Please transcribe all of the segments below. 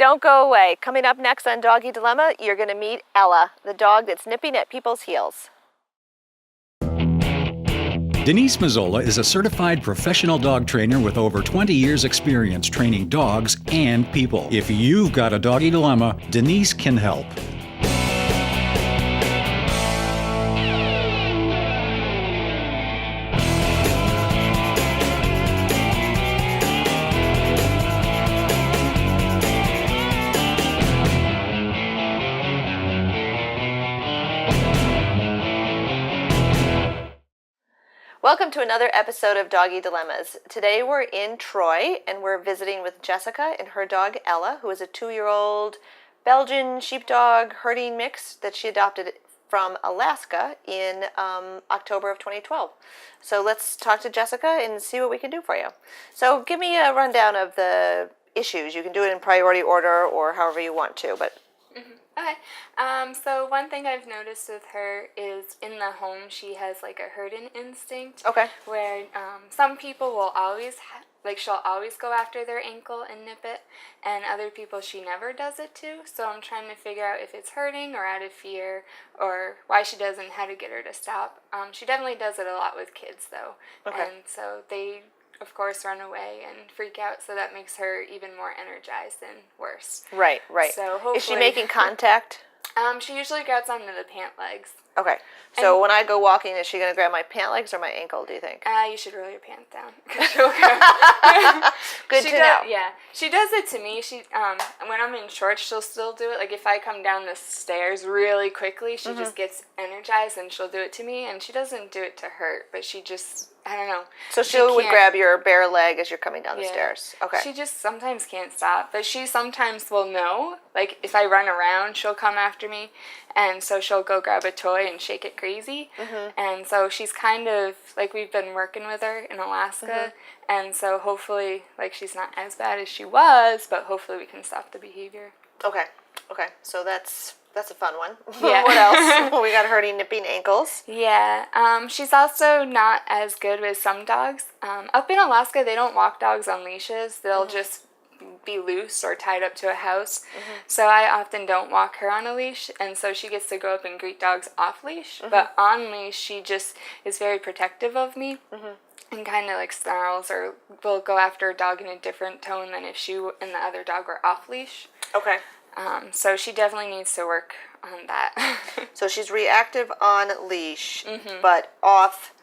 Don't go away. Coming up next on Doggy Dilemma, you're going to meet Ella, the dog that's nipping at people's heels. Denise Mazzola is a certified professional dog trainer with over 20 years experience training dogs and people. If you've got a doggy dilemma, Denise can help. Welcome to another episode of Doggy Dilemmas. Today we're in Troy and we're visiting with Jessica and her dog Ella, who is a 2-year-old Belgian sheepdog herding mix that she adopted from Alaska in October of 2012. So let's talk to Jessica and see what we can do for you. So give me a rundown of the issues. You can do it in priority order or however you want to, but... Okay, so one thing I've noticed with her is in the home she has like a herding instinct. Okay. Where some people will always, she'll always go after their ankle and nip it, and other people she never does it to. So I'm trying to figure out if it's hurting or out of fear or why she does and how to get her to stop. She definitely does it a lot with kids though. Okay. And so they, of course, run away and freak out, so that makes her even more energized and worse. Right. So hopefully... Is she making contact? She usually grabs onto the pant legs. Okay. So when I go walking, is she going to grab my pant legs or my ankle, do you think? You should roll your pants down. 'Cause she'll go. Good to know. Yeah. She does it to me. She when I'm in shorts, she'll still do it. Like if I come down the stairs really quickly, she just gets energized and she'll do it to me. And she doesn't do it to hurt, but she just, I don't know. So she would grab your bare leg as you're coming down the stairs. Okay. She just sometimes can't stop, but she sometimes will know. Like if I run around, she'll come after me, and so she'll go grab a toy and shake it crazy. And so she's kind of like, we've been working with her in Alaska, and so hopefully like she's not as bad as she was, but hopefully we can stop the behavior. Okay. So that's a fun one. Yeah. What else? We got hurting, nipping ankles. Yeah. She's also not as good with some dogs. Up in Alaska, they don't walk dogs on leashes. They'll just be loose or tied up to a house. So I often don't walk her on a leash, and so she gets to go up and greet dogs off leash. But on leash, she just is very protective of me. And kind of like snarls or will go after a dog in a different tone than if she and the other dog were off leash. Okay. So she definitely needs to work on that. So she's reactive on leash, but off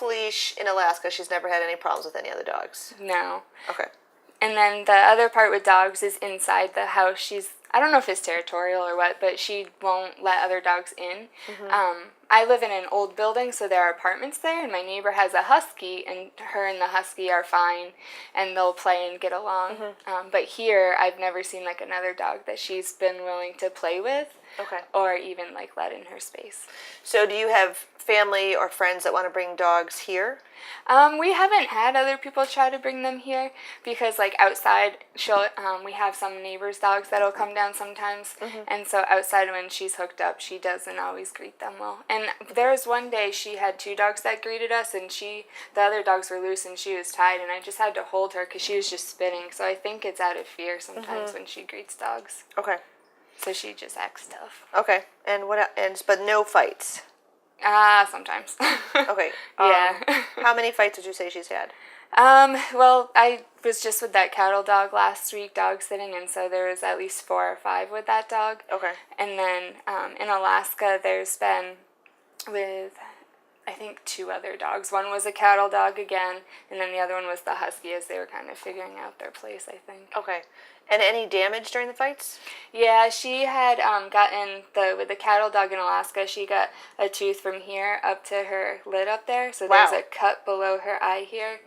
leash in Alaska, she's never had any problems with any other dogs. No. Okay. And then the other part with dogs is inside the house. I don't know if it's territorial or what, but she won't let other dogs in. I live in an old building, so there are apartments there, and my neighbor has a husky, and her and the husky are fine, and they'll play and get along. But here, I've never seen like another dog that she's been willing to play with. Okay. Or even like let in her space. So do you have family or friends that want to bring dogs here? We haven't had other people try to bring them here because like outside we have some neighbors' dogs that'll come down sometimes, and so outside when she's hooked up she doesn't always greet them well. And there was one day she had 2 dogs that greeted us, and the other dogs were loose and she was tied, and I just had to hold her because she was just spitting. So I think it's out of fear sometimes when she greets dogs. Okay. So she just acts tough. Okay. And but no fights? Sometimes. Okay. Yeah. How many fights did you say she's had? Well, I was just with that cattle dog last week, dog sitting, and so there was at least 4 or 5 with that dog. Okay. And then in Alaska, there's been with, I think, 2 other dogs. One was a cattle dog again, and then the other one was the husky as they were kind of figuring out their place, I think. Okay. And any damage during the fights? Yeah, she had gotten, with the cattle dog in Alaska, she got a tooth from here up to her lid up there. So there's a cut below her eye here.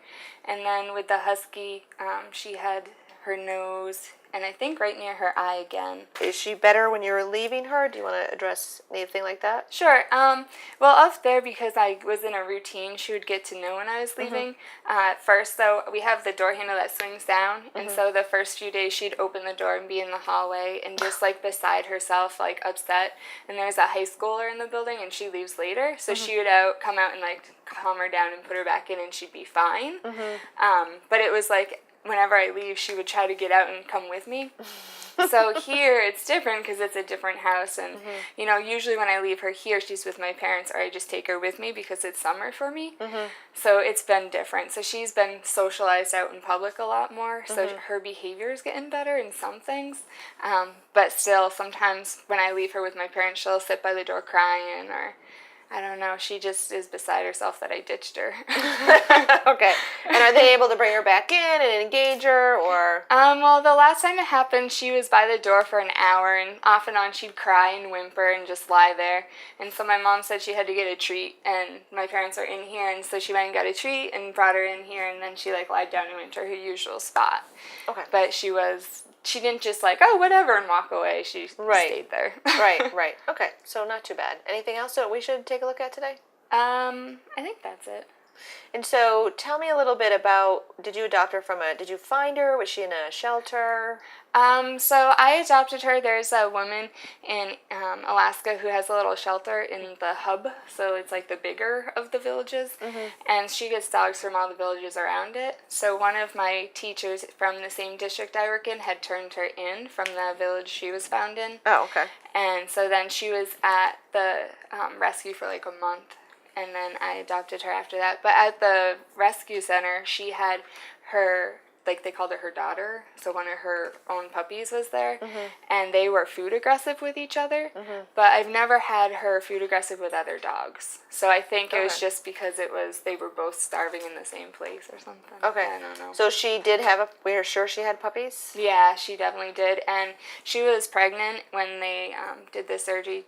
And then with the husky, she had her nose and I think right near her eye again. Is she better when you're leaving her? Do you want to address anything like that? Sure. Well, up there, because I was in a routine, she would get to know when I was leaving. At first, though, we have the door handle that swings down, and so the first few days she'd open the door and be in the hallway and just, like, beside herself, like, upset. And there's a high schooler in the building, and she leaves later, so she would come out and, like, calm her down and put her back in, and she'd be fine. But it was, like, whenever I leave, she would try to get out and come with me. So here it's different because it's a different house, and you know, usually when I leave her here, she's with my parents, or I just take her with me because it's summer for me. So it's been different. So she's been socialized out in public a lot more. So her behavior is getting better in some things, but still, sometimes when I leave her with my parents, she'll sit by the door crying, or I don't know. She just is beside herself that I ditched her. Okay. And are they able to bring her back in and engage her, or? Well, the last time it happened, she was by the door for an hour, and off and on she'd cry and whimper and just lie there. And so my mom said she had to get a treat, and my parents are in here, and so she went and got a treat and brought her in here, and then she lied down and went to her usual spot. Okay. But she didn't just oh, whatever, and walk away. She stayed there. Right. Okay. So not too bad. Anything else that we should take a look at today? I think that's it. And so tell me a little bit about, did you adopt her did you find her? Was she in a shelter? So I adopted her. There's a woman in Alaska who has a little shelter in the hub, so it's the bigger of the villages, and she gets dogs from all the villages around it. So one of my teachers from the same district I work in had turned her in from the village she was found in. Oh, okay. And so then she was at the rescue for a month, and then I adopted her after that. But at the rescue center, she had her, they called her daughter, so one of her own puppies was there, and they were food aggressive with each other, but I've never had her food aggressive with other dogs. So I think it was just because they were both starving in the same place or something. Okay. I don't know. So she did we're sure she had puppies? Yeah, she definitely did, and she was pregnant when they did the surgery.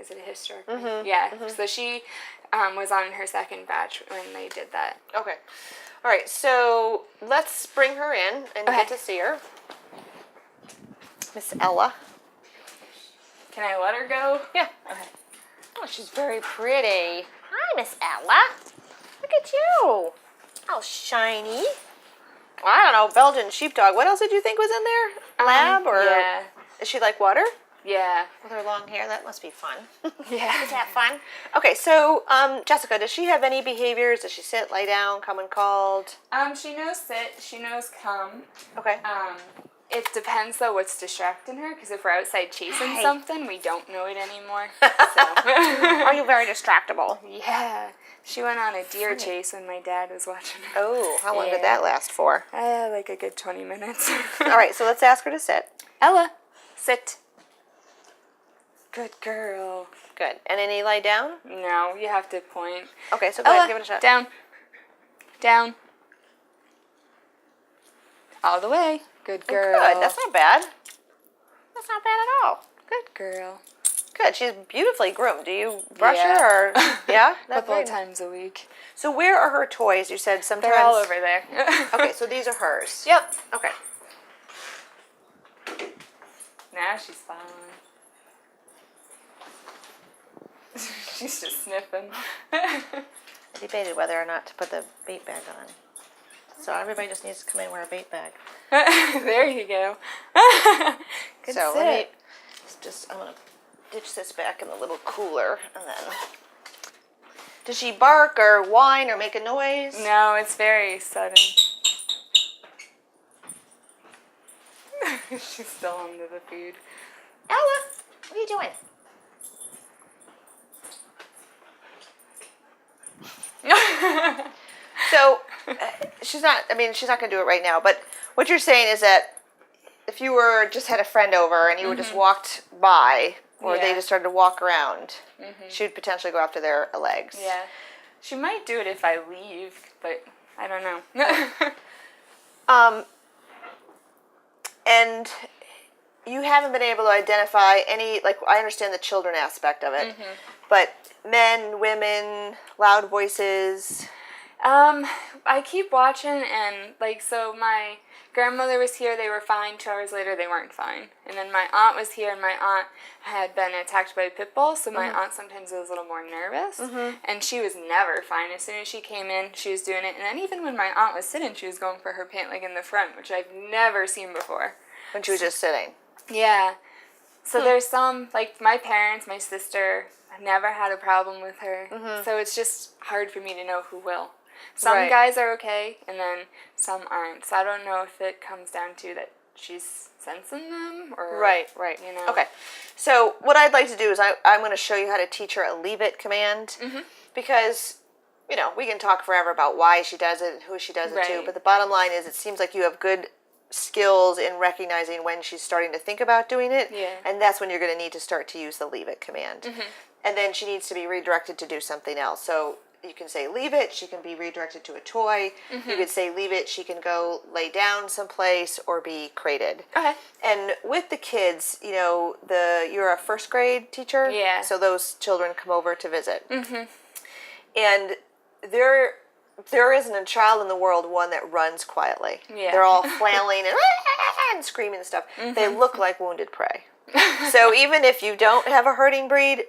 Is it a hysterectomy? Yeah. So she was on her second batch when they did that. Okay. All right. So let's bring her in and get to see her. Miss Ella. Can I let her go? Yeah. Okay. Oh, she's very pretty. Hi, Miss Ella. Look at you. All shiny. I don't know, Belgian sheepdog. What else did you think was in there? Lab or? Yeah. Is she like water? Yeah. With her long hair, that must be fun. Yeah. Is that fun? Okay, so Jessica, does she have any behaviors? Does she sit, lay down, come when called? She knows sit. She knows come. Okay. It depends though what's distracting her, because if we're outside chasing something, we don't know it anymore. Are you very distractible? Yeah. She went on a deer chase when my dad was watching her. Oh, how long did that last for? A good 20 minutes. All right, so let's ask her to sit. Ella, sit. Good girl. Good. And any lie down? No, you have to point. Okay, so go ahead and give it a shot. Down. Down. All the way. Good girl. Oh, good. That's not bad. That's not bad at all. Good girl. Good. She's beautifully groomed. Do you brush Yeah. her? Or yeah? A couple of times a week. So where are her toys? You said sometimes. They're all over there. Okay, so these are hers. Yep. Okay. Now she's following. She's just sniffing. I debated whether or not to put the bait bag on. So everybody just needs to come in and wear a bait bag. There you go. Good so sit. let me I'm gonna ditch this back in the little cooler, and then. Does she bark or whine or make a noise? No, it's very sudden. She's still under the food. Ella, what are you doing? So, she's not going to do it right now, but what you're saying is that if you just had a friend over and you just walked by, or they just started to walk around, she would potentially go after their legs. Yeah. She might do it if I leave, but I don't know. And you haven't been able to identify any, I understand the children aspect of it, but men, women, loud voices. I keep watching, and so my grandmother was here, they were fine. 2 hours later, they weren't fine. And then my aunt was here, and my aunt had been attacked by a pit bull, so my aunt sometimes was a little more nervous, and she was never fine. As soon as she came in, she was doing it, and then even when my aunt was sitting, she was going for her pant leg in the front, which I've never seen before. When she was just sitting. Yeah. So there's some, my parents, my sister, I've never had a problem with her, so it's just hard for me to know who will. Some Right. guys are okay, and then some aren't. So I don't know if it comes down to that she's sensing them, or Right. you know. Okay. So what I'd like to do is I'm going to show you how to teach her a leave it command, because we can talk forever about why she does it and who she does it to, Right. but the bottom line is it seems like you have good skills in recognizing when she's starting to think about doing it, Yeah. and that's when you're going to need to start to use the leave it command. And then she needs to be redirected to do something else. So you can say leave it, she can be redirected to a toy. You could say leave it, she can go lay down someplace or be crated. Okay. And with the kids, you're a first grade teacher. Yeah. So those children come over to visit. And there isn't a child in the world, one, that runs quietly. Yeah. They're all flailing and screaming and stuff. They look like wounded prey. So even if you don't have a herding breed,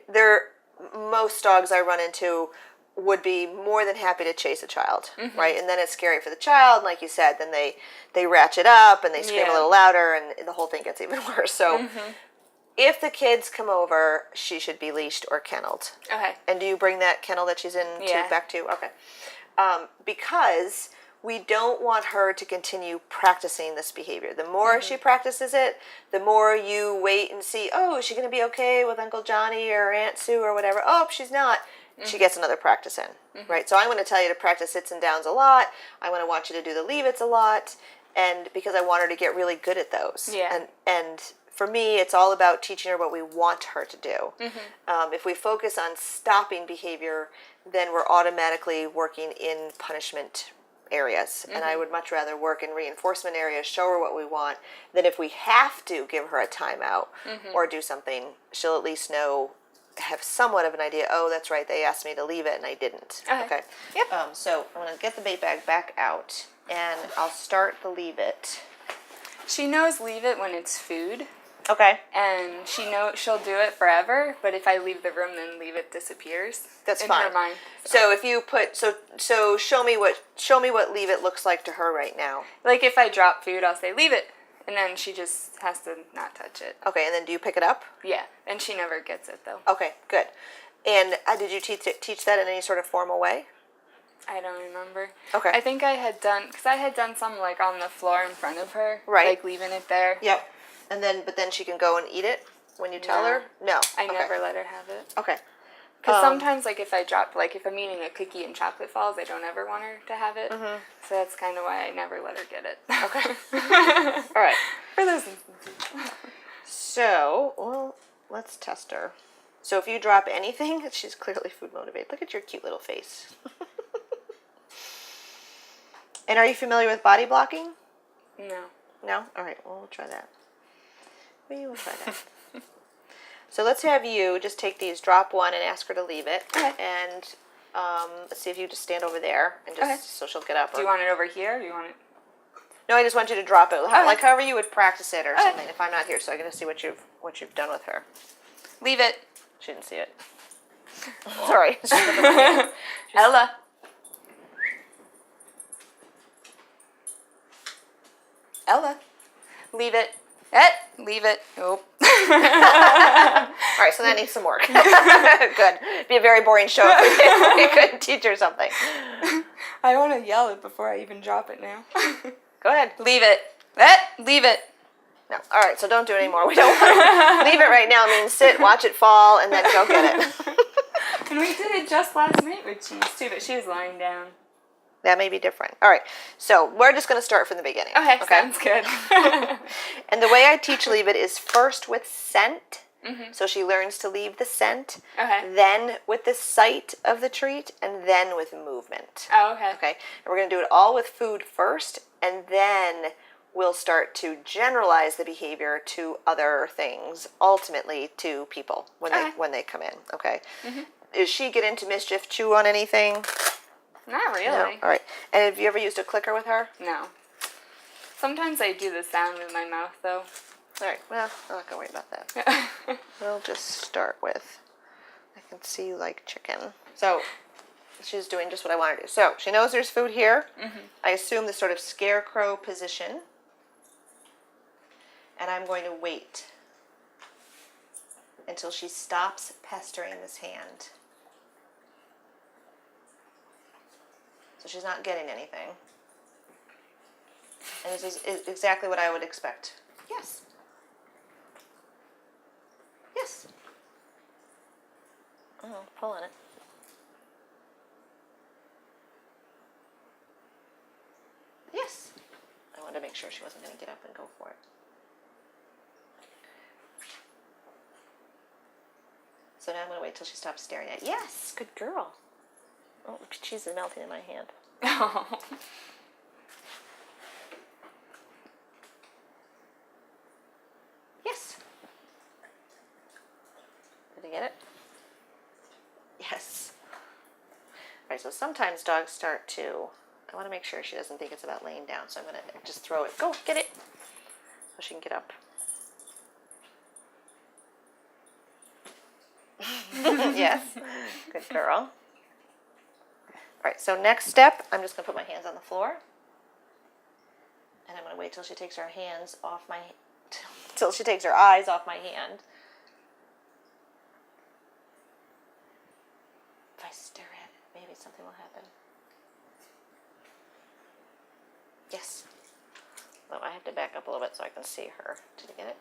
most dogs I run into would be more than happy to chase a child, right? And then it's scary for the child, like you said. Then they ratchet up and they scream a little louder, and the whole thing gets even worse. So if the kids come over, she should be leashed or kenneled. Okay. And do you bring that kennel that she's in back to? Okay. Because we don't want her to continue practicing this behavior. The more she practices it, the more you wait and see, oh, is she going to be okay with Uncle Johnny or Aunt Sue or whatever? Oh, if she's not, she gets another practice in, right? So I'm going to tell you to practice sits and downs a lot. I want to want you to do the leave-its a lot, and because I want her to get really good at those. Yeah. And for me, it's all about teaching her what we want her to do. If we focus on stopping behavior, then we're automatically working in punishment areas. And I would much rather work in reinforcement areas, show her what we want, than if we have to give her a timeout or do something, she'll at least have somewhat of an idea, oh, that's right, they asked me to leave it and I didn't. Okay. Yep. So I'm going to get the bait bag back out, and I'll start the leave it. She knows leave it when it's food. Okay. And she'll do it forever, but if I leave the room, then leave it disappears. That's in fine. her mind. So if you put so show me what leave it looks like to her right now. Like if I drop food, I'll say leave it, and then she just has to not touch it. Okay, and then do you pick it up? Yeah, and she never gets it though. Okay, good. And did you teach that in any sort of formal way? I don't remember. Okay. I think I had done some like on the floor in front of her, Right. like leaving it there. Yep. But then she can go and eat it when you tell her? No. I Okay. never let her have it. Okay. Because sometimes, like, if I'm eating a cookie and chocolate falls, I don't ever want her to have it. So that's kind of why I never let her get it. Okay. All right. For those instances. So, well, let's test her. So if you drop anything, she's clearly food motivated. Look at your cute little face. And are you familiar with body blocking? No. No? All right, well, we'll try that. We will try that. So let's have you just take these, drop one, and ask her to leave it. Okay. And let's see if you just stand over there, and just so she'll get up. Do you want it over here? Or do you want it? No, I just want you to drop it, like however you would practice it or Okay. something. If I'm not here, so I get to see what you've done with her. Leave it. She didn't see it. Sorry. Ella. Ella. Leave it. Leave it. Nope. All right, so that needs some work. Good. It'd be a very boring show if we couldn't teach her something. I want to yell it before I even drop it now. Go ahead. Leave it. Leave it. No. All right, so don't do it anymore. We don't want to leave it right now. I mean, sit, watch it fall, and then go get it. And we did it just last night with Cheese, too, but she was lying down. That may be different. All right, so we're just going to start from the beginning. Okay, sounds good. And the way I teach leave it is first with scent. So she learns to leave the scent. Okay. Then with the sight of the treat, and then with movement. Oh, okay. Okay, and we're going to do it all with food first, and then we'll start to generalize the behavior to other things, ultimately to people when they come in. Okay. Does she get into mischief, chew on anything? Not really. No. All right. And have you ever used a clicker with her? No. Sometimes I do the sound with my mouth, though. All right. Well, I'm not going to worry about that. We'll just start with, I can see you like chicken. So she's doing just what I want her to do. So she knows there's food here. I assume the sort of scarecrow position. And I'm going to wait until she stops pestering this hand. So she's not getting anything. And this is exactly what I would expect. Yes. Yes. Oh, pull on it. Yes. I wanted to make sure she wasn't going to get up and go for it. So now I'm going to wait till she stops staring at it. Yes, good girl. Oh, cheese is melting in my hand. Oh. Yes. Did I get it? Yes. All right, so sometimes dogs start to, I want to make sure she doesn't think it's about laying down, so I'm going to just throw it. Go, get it. So she can get up. Yes, good girl. All right, so next step, I'm just going to put my hands on the floor. And I'm going to wait till she takes her hands off my, till she takes her eyes off my hand. If I stare at it, maybe something will happen. Yes. Well, I have to back up a little bit so I can see her. Did you get it?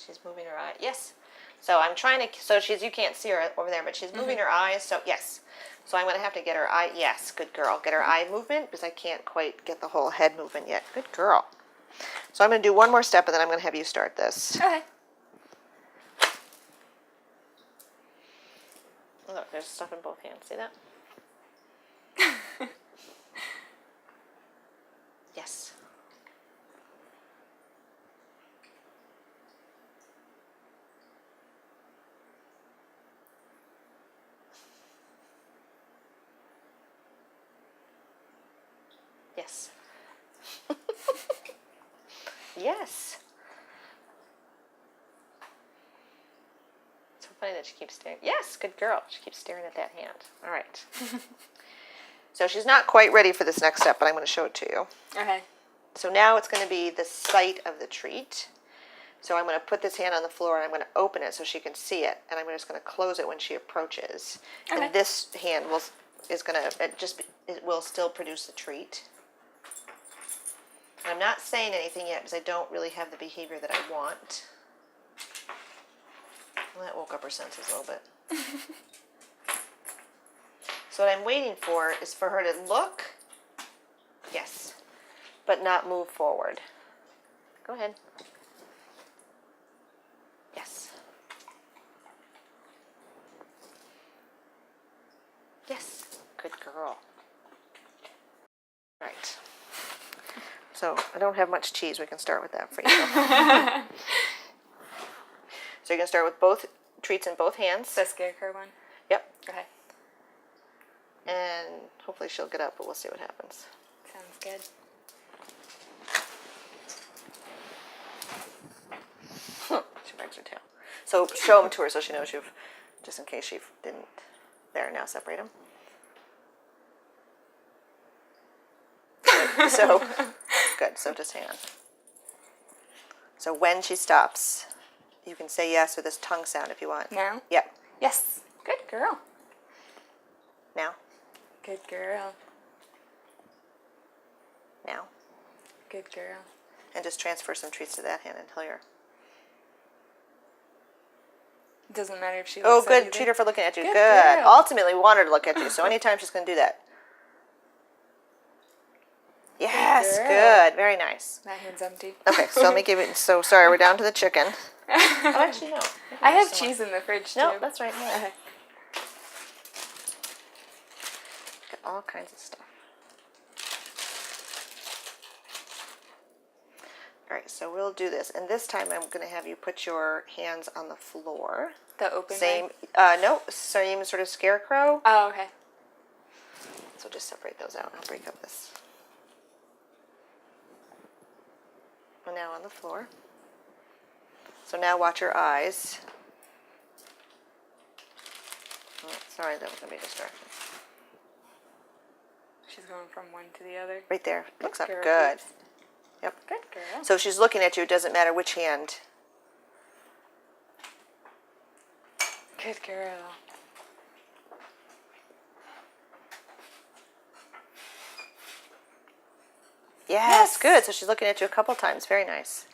She's moving her eye. Yes. So I'm trying to, so you can't see her over there, but she's moving her eyes. So yes. So I'm going to have to get her eye. Yes, good girl. Get her eye movement because I can't quite get the whole head movement yet. Good girl. So I'm going to do one more step and then I'm going to have you start this. Okay. Look, there's stuff in both hands. See that? Yes. Yes. Yes. So funny that she keeps staring. Yes, good girl. She keeps staring at that hand. All right. So she's not quite ready for this next step, but I'm going to show it to you. Okay. So now it's going to be the sight of the treat. So I'm going to put this hand on the floor and I'm going to open it so she can see it, and I'm just going to close it when she approaches. Okay. And this hand it will still produce the treat. I'm not saying anything yet because I don't really have the behavior that I want. Well, that woke up her senses a little bit. So what I'm waiting for is for her to look, yes, but not move forward. Go ahead. Yes. Yes, good girl. All right. So I don't have much cheese. We can start with that for you. So you're going to start with both treats in both hands. The scarecrow one? Yep. Okay. And hopefully she'll get up, but we'll see what happens. Sounds good. She wags her tail. So show them to her so she knows you've, just in case she didn't. There, now separate them. So, good. So just hang on. So when she stops, you can say yes with this tongue sound if you want. Now? Yep. Yes. Good girl. Now. Good girl. Now. Good girl. And just transfer some treats to that hand until you're... Doesn't matter if she Oh, looks at good. you. Treat her for looking at you. Good Good. girl. Ultimately, we want her to look at you. So anytime she's going to do that. Yes. girl. Good. Very nice. That hand's empty. Okay, so let me give it... So, sorry, we're down to the chicken. Oh, actually, no. I have cheese in the fridge, too. No, that's right. Yeah. Okay. Got all kinds of stuff. All right, so we'll do this. And this time I'm going to have you put your hands on the floor. The open Same, way? no, same sort of scarecrow. Oh, okay. So just separate those out and I'll break up this. And now on the floor. So now watch her eyes. Oh, sorry, that was going to be a distraction. She's going from one to the other. Right there. Looks up. girl. Good. Yep. Good girl. So if she's looking at you, it doesn't matter which hand. Good girl. Yes, good. So she's looking at you a couple times. Very nice.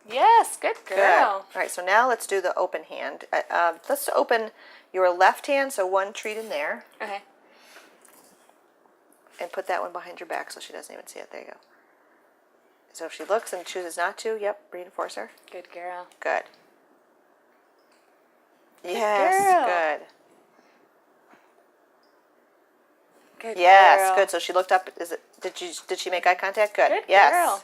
Yes, good Good. girl. All right, so now let's do the open hand. Let's open your left hand, so one treat in there, Okay. and put that one behind your back so she doesn't even see it. There you go. So if she looks and chooses not to, yep, reinforce her. Good girl. Good. Yes, girl. good. Good Yes, girl. good. So she looked up. Did she make eye contact? Good. Good Yes. girl.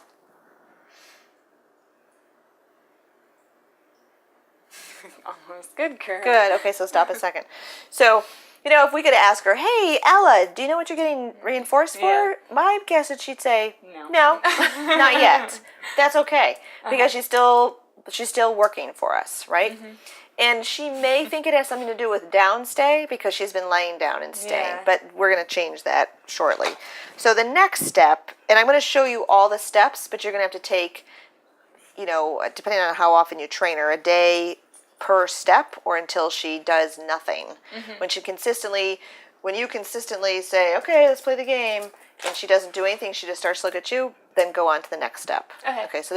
Almost. Good girl. Good. Okay, so stop a second. So, if we could ask her, "Hey, Ella, do you know what you're getting reinforced for?" Yeah. My guess is she'd say, No. "No, not yet." That's okay because she's still working for us, right? Mm-hmm. And she may think it has something to do with downstay because she's been laying down and staying, Yeah. but we're going to change that shortly. So the next step, and I'm going to show you all the steps, but you're going to have to take, depending on how often you train her, a day per step or until she does nothing. Mm-hmm. When you consistently say, "Okay, let's play the game," and she doesn't do anything, she just starts to look at you, then go on to the next step. Okay. So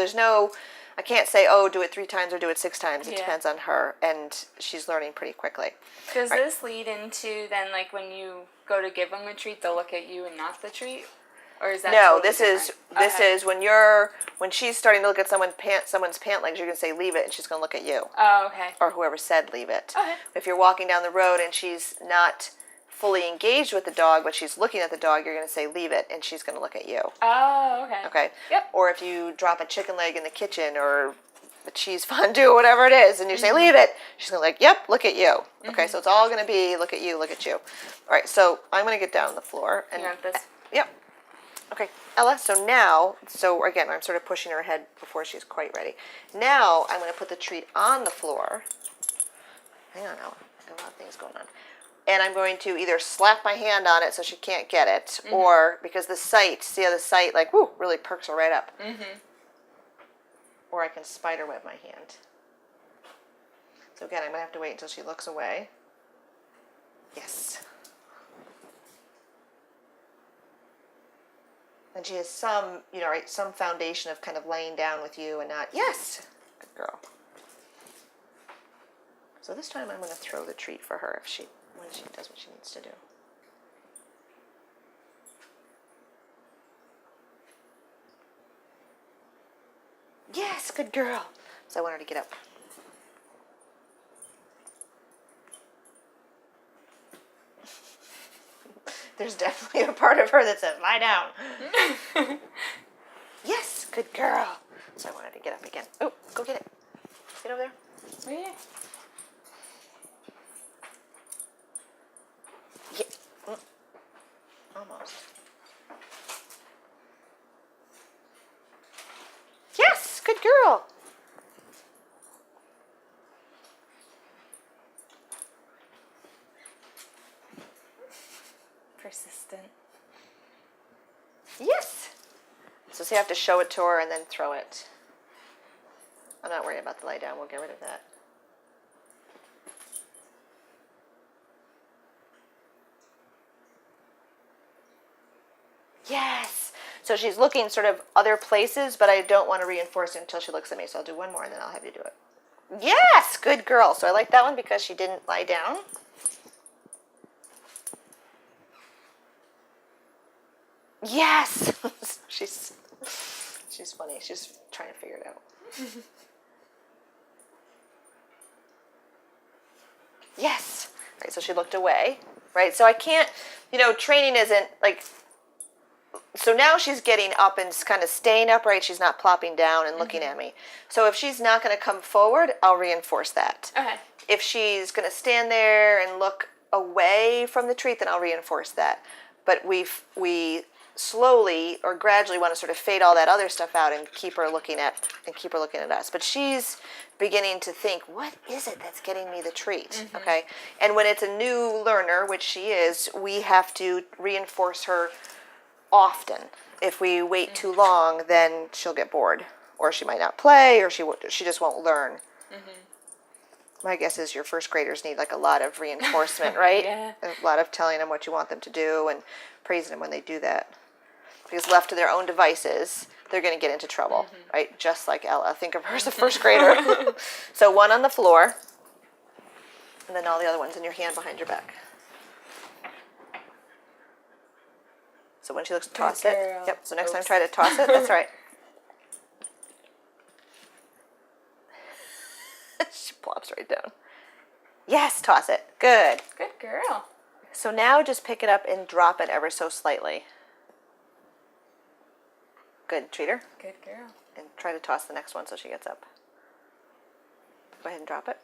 I can't say, "Oh, do it 3 times or do it 6 times." It Yeah. depends on her, and she's learning pretty quickly. Does this lead into then, like, when you go to give them a treat, they'll look at you and not the treat? Or is that No, totally this is different? when she's starting to look at someone's pant legs, you're gonna say leave it, and she's gonna look at you Oh, okay. or whoever said leave it. Okay. If you're walking down the road and she's not fully engaged with the dog, but she's looking at the dog, you're gonna say leave it, and she's gonna look at you. Oh, okay. Okay. Yep. Or if you drop a chicken leg in the kitchen or a cheese fondue or whatever it is, and you say leave it, she's gonna yep, look at you. Okay, so it's all gonna be look at you, look at you. All right, so I'm gonna get down on the floor and You want this? Yep. Okay, Ella. So again, I'm sort of pushing her ahead before she's quite ready. Now I'm gonna put the treat on the floor. Hang on, Ella. I have a lot of things going on. And I'm going to either slap my hand on it so she can't get it, or because see how the sight really perks her right up. Mm-hmm. Or I can spider web my hand. So again, I'm going to have to wait until she looks away. Yes. And she has some foundation of kind of laying down with you and not, yes, good girl. So this time I'm going to throw the treat for her when she does what she needs to do. Yes, good girl. So I want her to get up. There's definitely a part of her that says, lie down. Yes, good girl. So I want her to get up again. Oh, go get it. Get over there. Yeah. Yeah. Almost. Yes, good girl. Persistent. Yes. So you have to show it to her and then throw it. I'm not worried about the lay down. We'll get rid of that. Yes. So she's looking sort of other places, but I don't want to reinforce it until she looks at me. So I'll do one more and then I'll have you do it. Yes, good girl. So I like that one because she didn't lie down. Yes. she's funny. She's trying to figure it out. Yes. Right, so she looked away. Right, so I can't, training isn't so now she's getting up and kind of staying upright. She's not plopping down and looking at me. So if she's not going to come forward, I'll reinforce that. Okay. If she's going to stand there and look away from the treat, then I'll reinforce that. But we slowly or gradually want to sort of fade all that other stuff out and keep her looking at us. But she's beginning to think, what is it that's getting me the treat? Okay. And when it's a new learner, which she is, we have to reinforce her often. If we wait too long, then she'll get bored, or she might not play, or she just won't learn. my guess is your first graders need like a lot of reinforcement, right? Yeah. A lot of telling them what you want them to do and praising them when they do that. Because left to their own devices, they're going to get into trouble, right? Just like Ella. Think of her as a first grader. So one on the floor, and then all the other ones in your hand behind your back. So when she looks, toss it. girl. Yep. So next time, Oops. try to toss it. That's right. She plops right down. Yes, toss it. Good. Good girl. So now just pick it up and drop it ever so slightly. Good. Treat her. Good girl. And try to toss the next one so she gets up. Go ahead and drop it.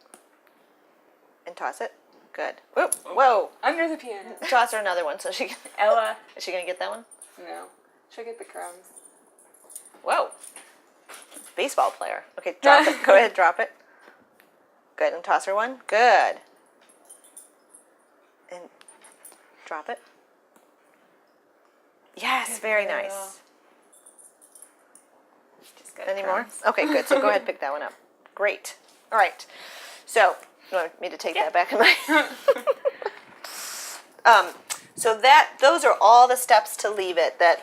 And toss it. Good. Whoop. Whoa. Under the piano. Toss her another one so she can... Ella. Is she going to get that one? No. She'll get the crumbs. Whoa. Baseball player. Okay, drop it. Go ahead, drop it. Good. And toss her one. Good. And drop it. Yes, very girl. nice. Just got Any more? crumbs. Okay, good. So go ahead and pick that one up. Great. All right. So, you want me to take that back in my... So those are all the steps to leave it that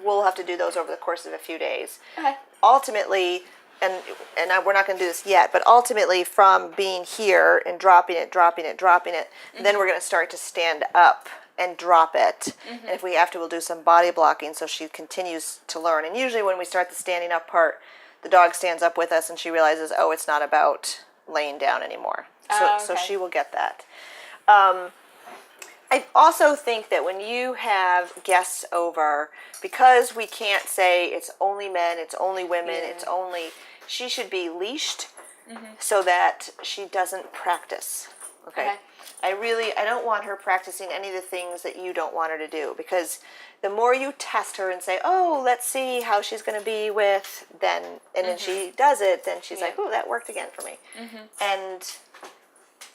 we'll have to do those over the course of a few days. Okay. Ultimately, we're not going to do this yet, but ultimately from being here and dropping it, then we're going to start to stand up and drop it. And if we have to, we'll do some body blocking so she continues to learn. And usually when we start the standing up part, the dog stands up with us and she realizes, oh, it's not about laying down anymore. So okay. she will get that. I also think that when you have guests over, because we can't say it's only men, it's only women, she should be leashed so that she doesn't practice. Okay. I don't want her practicing any of the things that you don't want her to do, because the more you test her and say, oh, let's see how she's going to be with, then she does it, then she's like, oh, that worked again for me. And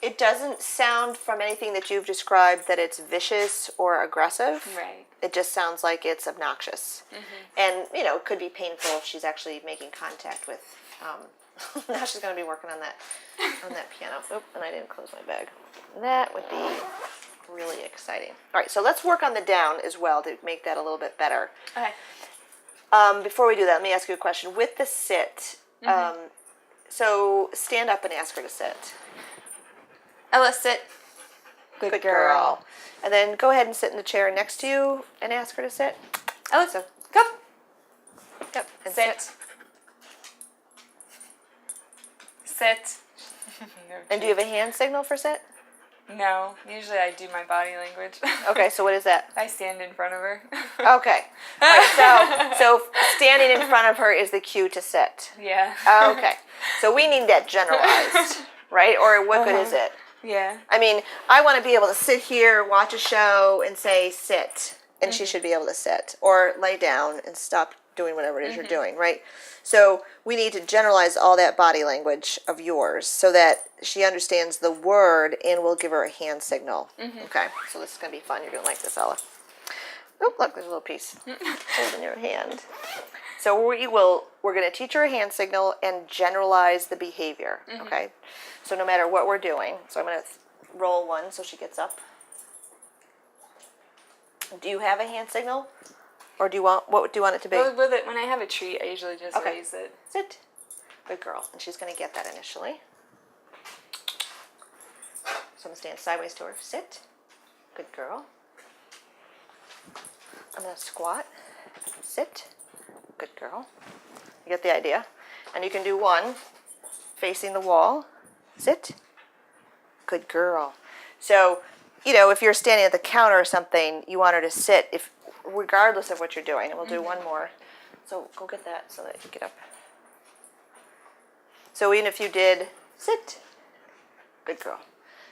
it doesn't sound from anything that you've described that it's vicious or aggressive. Right. It just sounds like it's obnoxious. And, it could be painful if she's actually making contact with, now she's going to be working on that piano. Oop, and I didn't close my bag. That would be really exciting. All right, so let's work on the down as well to make that a little bit better. Okay. Before we do that, let me ask you a question. With the sit, so stand up and ask her to sit. Ella, sit. Good girl. And then go ahead and sit in the chair next to you and ask her to sit. Ella, So, come. yep, and Sit. Sit. And do you have a hand signal for sit? No. Usually I do my body language. Okay, so what is that? I stand in front of her. Okay. All right, so standing in front of her is the cue to sit. Yeah. Okay. So we need that generalized, right? Or what good is it? Yeah. I mean, I want to be able to sit here, watch a show, and say sit, and she should be able to sit, or lay down and stop doing whatever it is you're doing, right? So we need to generalize all that body language of yours so that she understands the word, and we'll give her a hand signal. Okay, so this is going to be fun. You're going to like this, Ella. Oh, look, there's a little piece holding your hand. So we're going to teach her a hand signal and generalize the behavior, okay? So no matter what we're doing, so I'm going to roll one so she gets up. Do you have a hand signal? Or what do you want it to be? Well, with it, when I have a treat, I usually just Okay. raise it. Sit. Good girl. And she's going to get that initially. So I'm going to stand sideways to her. Sit. Good girl. I'm going to squat. Sit. Good girl. You get the idea? And you can do one facing the wall. Sit. Good girl. So, if you're standing at the counter or something, you want her to sit regardless of what you're doing. And we'll do one more. So go get that so that you get up. So even if you did sit, good girl.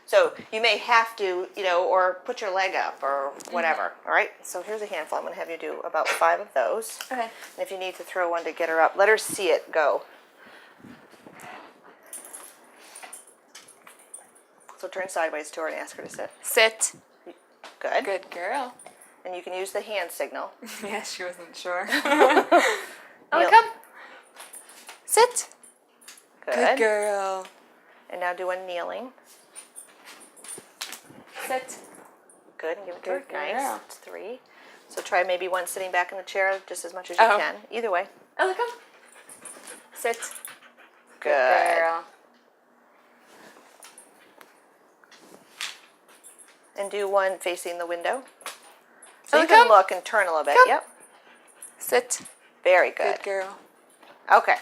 So you may have to, or put your leg up or whatever. All right. So here's a handful. I'm going to have you do about 5 of those. Okay. And if you need to throw one to get her up, let her see it go. So turn sideways to her and ask her to sit. Sit. Good. Good girl. And you can use the hand signal. Yeah, she wasn't sure. Kneel. Ella, come. Sit. Good. Good girl. And now do one kneeling. Sit. Good, and give it to her. Good Nice. girl. It's 3. So try maybe one sitting back in the chair just as much as you can. Either way. Ella, come. Sit. Good. Girl. And do one facing the window. So Ella, you can come. look and turn a little bit. Come. Yep. Sit. Very good. Good girl. Okay.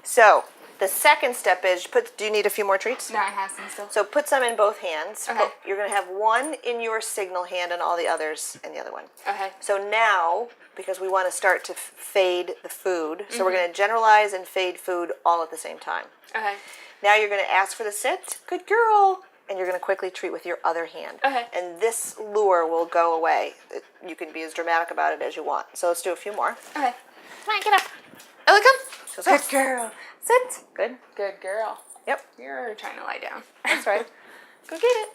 So the second step is do you need a few more treats? No, I have some still. So put some in both hands. Okay. You're going to have one in your signal hand and all the others in the other one. Okay. So now, because we want to start to fade the food, so we're going to generalize and fade food all at the same time. Okay. Now you're going to ask for the sit. Good girl. And you're going to quickly treat with your other hand. Okay. And this lure will go away. You can be as dramatic about it as you want. So let's do a few more. Okay. Come on, get up. Ella, come. Good Good girl. Sit. Good. Good girl. Yep. You're trying to lie down. That's right. Go get it.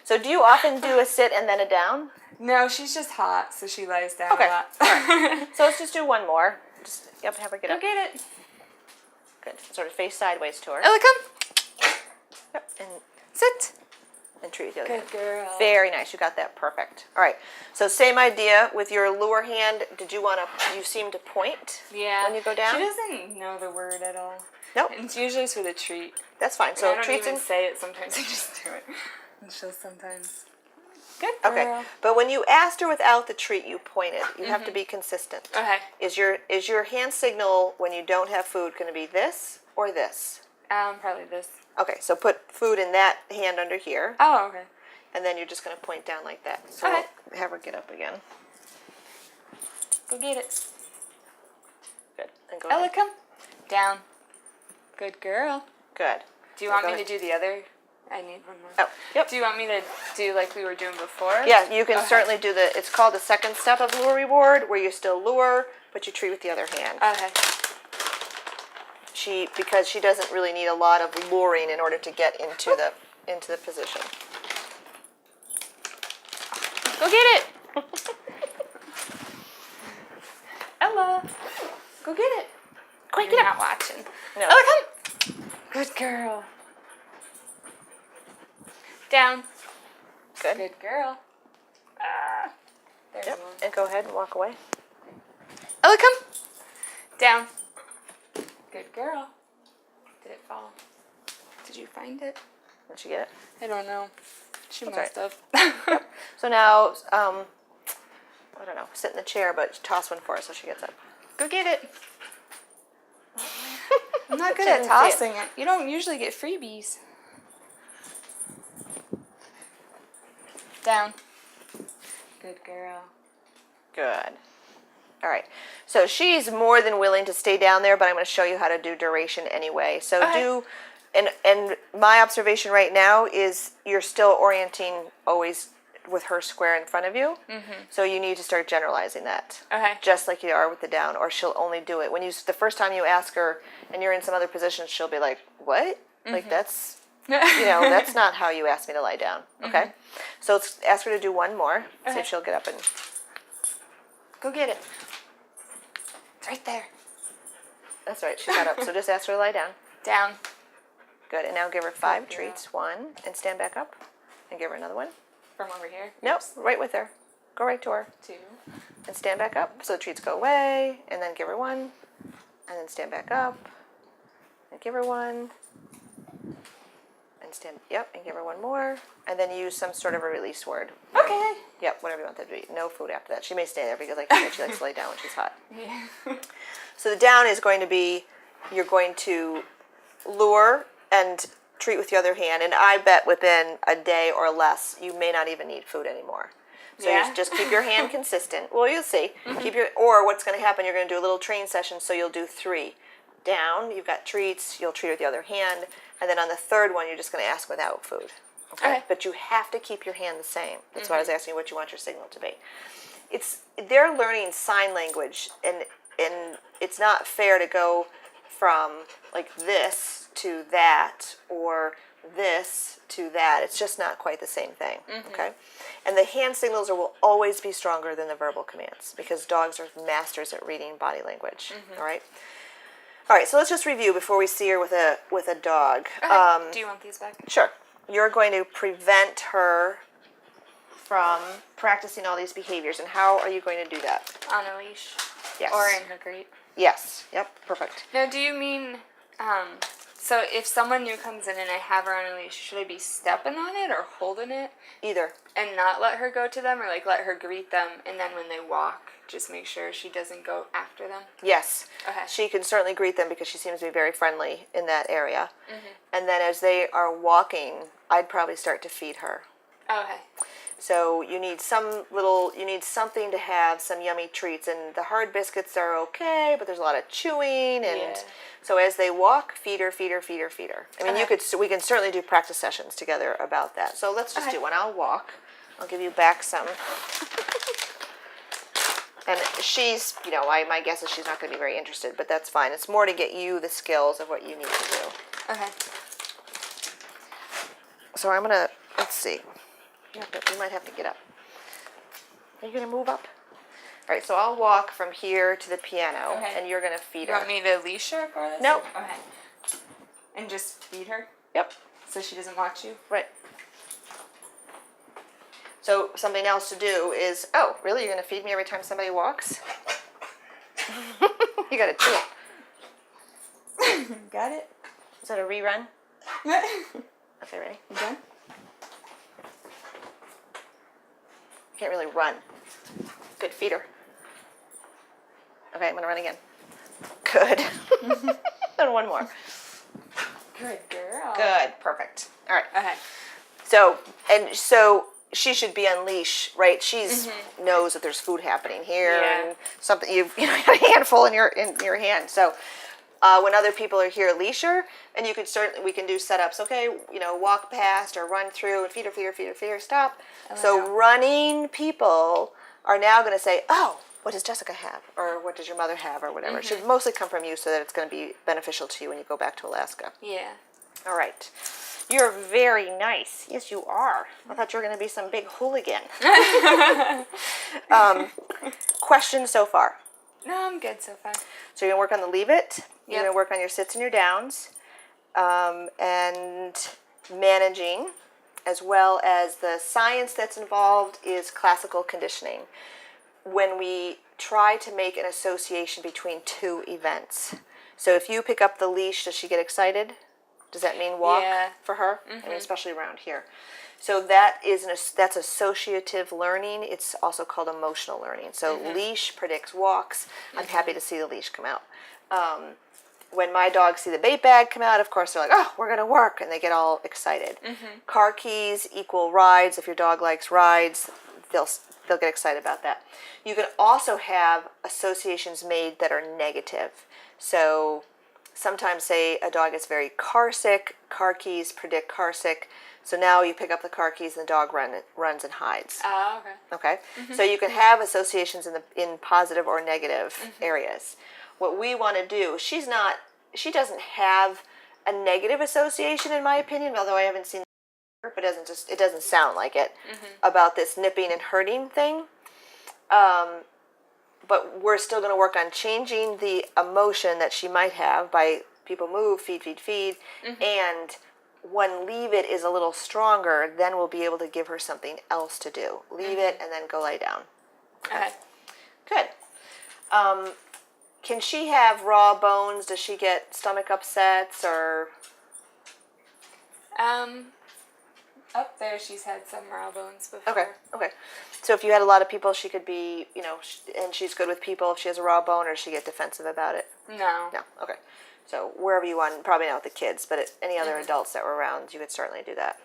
So do you often do a sit and then a down? No, she's just hot, so she lies down Okay. a lot. All right. So let's just do one more. Just have her get Go up. get it. Good. Sort of face sideways to her. Ella, come. Yep. And Sit. treat with the other Good hand. girl. Very nice. You got that perfect. All right. So same idea with your lure hand. You seem to point Yeah. when you go down? She doesn't know the word at all. Nope. It's usually for the treat. That's fine. And So I don't treats even in. say it sometimes. I just do it. And she'll sometimes. Good girl. Okay. But when you asked her without the treat, you pointed. You have to be consistent. Okay. Is your hand signal when you don't have food going to be this or this? Probably this. Okay, so put food in that hand under here, Oh, okay. and then you're just going to point down like that. So Okay. we'll have her get up again. Go get it. Good. And go Ella, ahead. come. Down. Good girl. Good. Do you So want go me to ahead. do the other? I need one more. Oh, yep. Do you want me to do like we were doing before? Yeah, you can Okay. certainly do it's called the second step of lure reward, where you still lure, but you treat with the other hand. Okay. Because she doesn't really need a lot of luring in order to get into the position. Go get it. Ella, go get it. Quick, You're get not up. watching. No. Ella, come. Good girl. Down. Good. Good girl. There's Yep. one. And go ahead and walk away. Ella, come. Down. Good girl. Did it fall? Did you find it? Did she get it? I don't know. She That's must right. have. So now, I don't know, sit in the chair, but toss one for her so she gets up. Go get it. I'm not good She at didn't see it. tossing it. You don't usually get freebies. Down. Good girl. Good. All right. So she's more than willing to stay down there, but I'm going to show you how to do duration anyway. So Okay. and my observation right now is you're still orienting always with her square in front of you. Mm-hmm. So you need to start generalizing that. Okay. Just like you are with the down, or she'll only do it the first time you ask her and you're in some other position, she'll be like, "What? Like that's that's not how you asked me to lie down." Okay. So let's ask her to do one more. See Okay. if she'll get up and Go get it. It's right there. that's right. She got up. So just ask her to lie down. Down. Good. And now give her 5 Good girl. treats. 1, and stand back up, and give her another one. From over here. Nope, right with her. Go right to her, 2. and stand back up. So the treats go away, and then give her 1, and then stand back up, and give her 1, and and give her 1 more, and then use some sort of a release word. Okay. Yep, whatever you want that to be. No food after that. She may stay there because, like you said, she likes to lay down when she's hot. Yeah. So the down is going to be, you're going to lure and treat with the other hand, and I bet within a day or less, you may not even need food anymore. So Yeah? you just keep your hand consistent. Well, you'll see. Or what's going to happen, you're going to do a little training session, so you'll do 3. Down, you've got treats, you'll treat with the other hand, and then on the third one, you're just going to ask without food. Okay. But you have to keep your hand the same. That's why I was asking you what you want your signal to be. They're learning sign language, and it's not fair to go from like this to that, or this to that. It's just not quite the same thing. Okay, and the hand signals will always be stronger than the verbal commands because dogs are masters at reading body language. All right. All right. So let's just review before we see her with a dog. Okay. Do you want these back? Sure. You're going to prevent her from practicing all these behaviors, and how are you going to do that? On a leash. Yes. Or in her crate. Yes. Yep. Perfect. Now, do you mean, so if someone new comes in and I have her on a leash, should I be stepping on it or holding it Either. and not let her go to them, or like let her greet them and then when they walk, just make sure she doesn't go after them? Yes. Okay. She can certainly greet them because she seems to be very friendly in that area. And then as they are walking, I'd probably start to feed her. Okay. So you need something to have some yummy treats, and the hard biscuits are okay, but there's a lot of chewing, and Yeah. so as they walk, feed her. I mean, Okay. we can certainly do practice sessions together about that. So let's just Okay. do one. I'll walk. I'll give you back some. And she's, my guess is she's not going to be very interested, but that's fine. It's more to get you the skills of what you need to do. Okay. So I'm gonna, let's see. You might have to get up. Are you gonna move up? All right, so I'll walk from here to the piano, Okay. and you're gonna feed You her. want me to leash her for this? No. Okay. And just feed her Yep, so she doesn't watch you? right. So something else to do is, oh, really? You're gonna feed me every time somebody walks? You gotta do it. Got it? Is that a rerun? You Okay, ready? done? You can't really run. Good, feed her. Okay, I'm gonna run again. Good. And one more. Good girl. Good, perfect. All right. Okay. So she should be on leash, right? She's knows that there's food happening here, Yeah. and something you've got a handful in your hand. So when other people are here, leash her, and we can do setups. Okay, walk past or run through and feed her. Stop. So running people are now going to say, oh, what does Jessica have, or what does your mother have, or whatever. It should mostly come from you, so that it's going to be beneficial to you when you go back to Alaska. Yeah. All right. You're very nice. Yes, you are. I thought you were going to be some big hooligan. Questions so far? No, I'm good so far. So you're going to work on the leave it. You're Yep. going to work on your sits and your downs. And managing, as well as the science that's involved, is classical conditioning. When we try to make an association between two events. So if you pick up the leash, does she get excited? Does that mean walk Yeah. for her? I mean, especially around here. So that's associative learning. It's also called emotional learning. So leash predicts walks. I'm happy to see the leash come out. When my dogs see the bait bag come out, of course they're like, oh, we're going to work, and they get all excited. Car keys equal rides. If your dog likes rides, they'll get excited about that. You can also have associations made that are negative. So sometimes say a dog is very car sick, car keys predict car sick. So now you pick up the car keys and the dog runs and hides. Oh, okay. Okay? So you can have associations in positive or negative areas. What we want to do, she doesn't have a negative association in my opinion, although I haven't seen her, but it doesn't sound like it, about this nipping and hurting thing. But we're still going to work on changing the emotion that she might have by people move, feed, and when leave it is a little stronger, then we'll be able to give her something else to do. Leave it and then go lay down. Okay. Good. Can she have raw bones? Does she get stomach upsets or? Up there she's had some raw bones before. Okay. So if you had a lot of people, she could be, and she's good with people if she has a raw bone, or does she get defensive about it? No. No. Okay. So wherever you want, probably not with the kids, but any other adults that were around, you could certainly do that.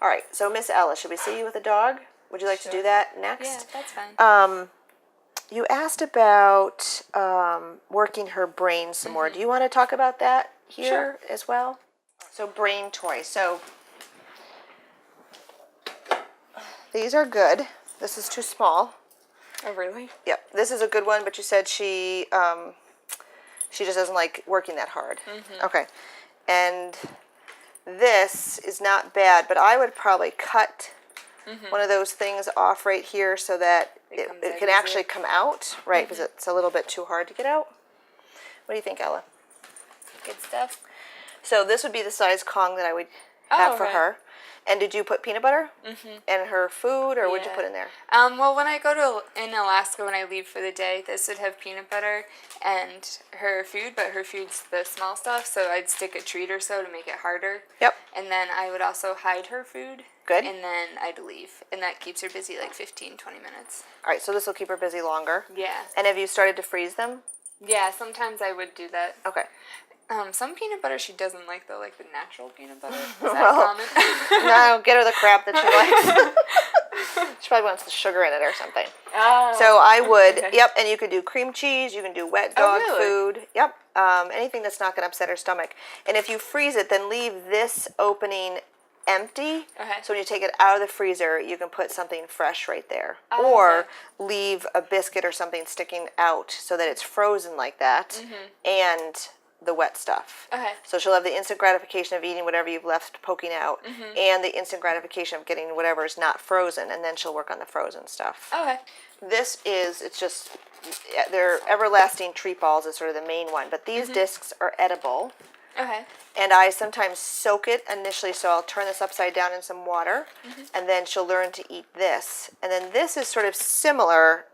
All right. So Miss Ella, should we see you with a dog? Would you like to do that next? Yeah, that's fine. You asked about working her brain some more. Do you want to talk about that here as well? So brain toys. So these are good. This is too small. Oh, really? Yep. This is a good one, but you said she just doesn't like working that hard. Okay. And This is not bad, but I would probably cut one of those things off right here so that It comes it out can easier. actually come out, right, because it's a little bit too hard to get out. What do you think, Ella? Good stuff. So this would be the size Kong that I would have for okay. her. And did you put peanut butter in her food, or what'd you Yeah. put in there? Well, when I go to in Alaska, when I leave for the day, this would have peanut butter and her food, but her food's the small stuff, so I'd stick a treat or so to make it harder. Yep. And then I would also hide her food. Good. And then I'd leave, and that keeps her busy like 15, 20 minutes. All right, so this will keep her busy longer. Yeah. And have you started to freeze them? Yeah, sometimes I would do that. Okay. Some peanut butter she doesn't like, though, like the natural peanut butter. Is that Well, common? No, get her the crap that she likes. She probably wants the sugar in it or something. Oh. So I would, Okay. yep, and you could do cream cheese, you can do wet Oh, dog really? food, yep, anything that's not going to upset her stomach. And if you freeze it, then leave this opening empty. Okay. So when you take it out of the freezer, you can put something fresh right there. Oh, or okay. leave a biscuit or something sticking out so that it's frozen like that, and the wet stuff. Okay. So she'll have the instant gratification of eating whatever you've left poking out, and the instant gratification of getting whatever is not frozen, and then she'll work on the frozen stuff. Okay. This is, it's just, they're everlasting treat balls is sort of the main one, but these discs are edible, Okay. and I sometimes soak it initially, so I'll turn this upside down in some water, and then she'll learn to eat this. And then this is sort of similar,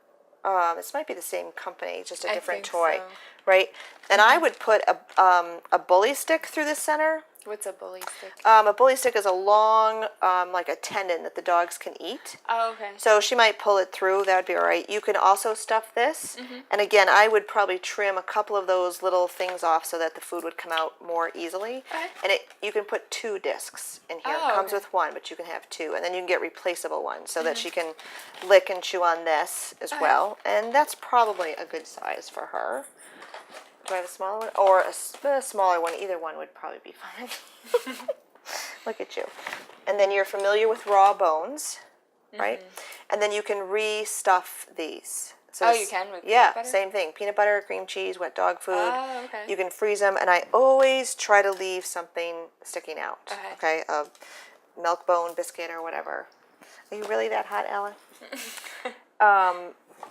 this might be the same company, just a I different think toy, so. right? And I would put a bully stick through the center. What's a bully stick? A bully stick is a long, like a tendon that the dogs can eat. Oh, okay. So she might pull it through. That would be all right. You can also stuff this. And again, I would probably trim a couple of those little things off so that the food would come out more easily. Okay. And you can put 2 discs in here. Oh, It comes okay. with 1, but you can have 2. And then you can get replaceable ones so that she can lick and chew on this as well. And that's probably a good size for her. Do I have a smaller one? Or a smaller one? Either one would probably be fine. Look at you. And then you're familiar with raw bones, right? And then you can re-stuff these. So Oh, this- you can with yeah, peanut butter? same thing. Peanut butter, cream cheese, wet dog food. Oh, okay. You can freeze them, and I always try to leave something sticking out. Okay. A milk bone, biscuit, or whatever. Are you really that hot, Ella?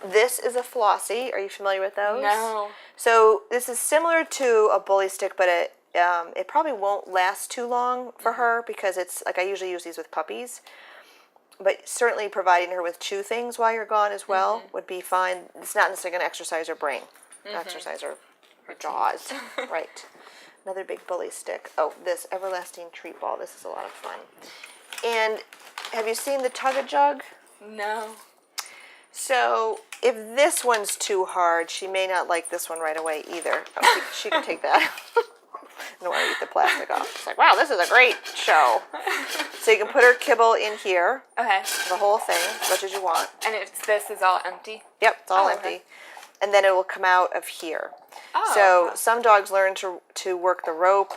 This is a flossy. Are you familiar with those? No. So this is similar to a bully stick, but it probably won't last too long for her because it's like I usually use these with puppies. But certainly providing her with chew things while you're gone as well would be fine. It's not necessarily going to exercise her brain, exercise her jaws. Right. Another big bully stick. Oh, this everlasting treat ball. This is a lot of fun. And have you seen the Tug-a-Jug? No. So if this one's too hard, she may not like this one right away either. Oh, she can take that. I don't want to eat the plastic off. It's like, wow, this is a great show. So you can put her kibble in here, Okay. the whole thing, as much as you want. And this is all empty? Yep, it's all Oh, empty. okay. And then it will come out of here. Oh. So some dogs learn to work the rope.